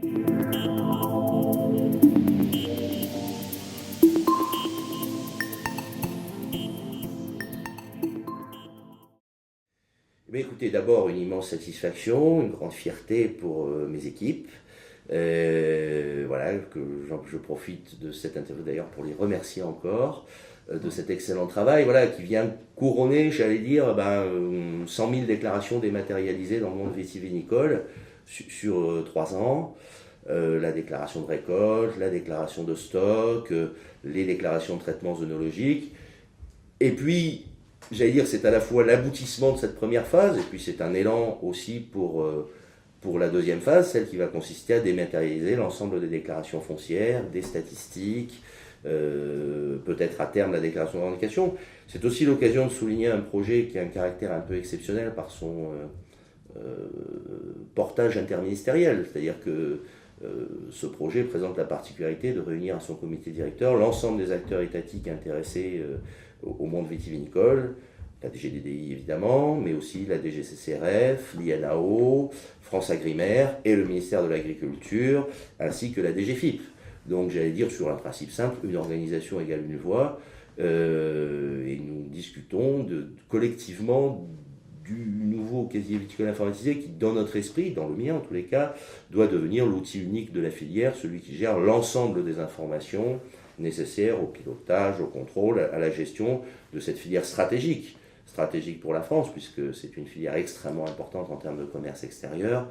Mais écoutez, d'abord une immense satisfaction, une grande fierté pour mes équipes. Voilà, je profite de cette interview d'ailleurs pour les remercier encore de cet excellent travail, voilà, qui vient couronner, j'allais dire, 100 000 déclarations dématérialisées dans le monde vitivinicole sur 3 ans. La déclaration de récolte, la déclaration de stock, les déclarations de traitements œnologiques. Et puis, j'allais dire, c'est à la fois l'aboutissement de cette première phase, et puis c'est un élan aussi pour la deuxième phase, celle qui va consister à dématérialiser l'ensemble des déclarations foncières, des statistiques, peut-être à terme la déclaration de revendication. C'est aussi l'occasion de souligner un projet qui a un caractère un peu exceptionnel par son portage interministériel, c'est-à-dire que ce projet présente la particularité de réunir à son comité directeur l'ensemble des acteurs étatiques intéressés au monde vitivinicole, la DGDDI évidemment, mais aussi la DGCCRF, l'INAO, France Agrimaire et le ministère de l'Agriculture, ainsi que la DGFiP. Donc j'allais dire sur un principe simple, une organisation égale une voix, et nous discutons collectivement du nouveau casier viticole informatisé qui, dans notre esprit, dans le mien en tous les cas, doit devenir l'outil unique de la filière, celui qui gère l'ensemble des informations nécessaires au pilotage, au contrôle, à la gestion de cette filière stratégique. Stratégique pour la France, puisque c'est une filière extrêmement importante en termes de commerce extérieur,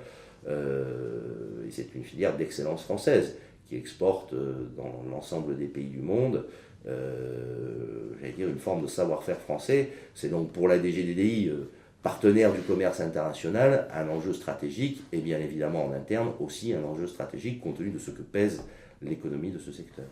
et c'est une filière d'excellence française qui exporte dans l'ensemble des pays du monde, j'allais dire, une forme de savoir-faire français. C'est donc pour la DGDDI, partenaire du commerce international, un enjeu stratégique, et bien évidemment en interne aussi un enjeu stratégique compte tenu de ce que pèse l'économie de ce secteur.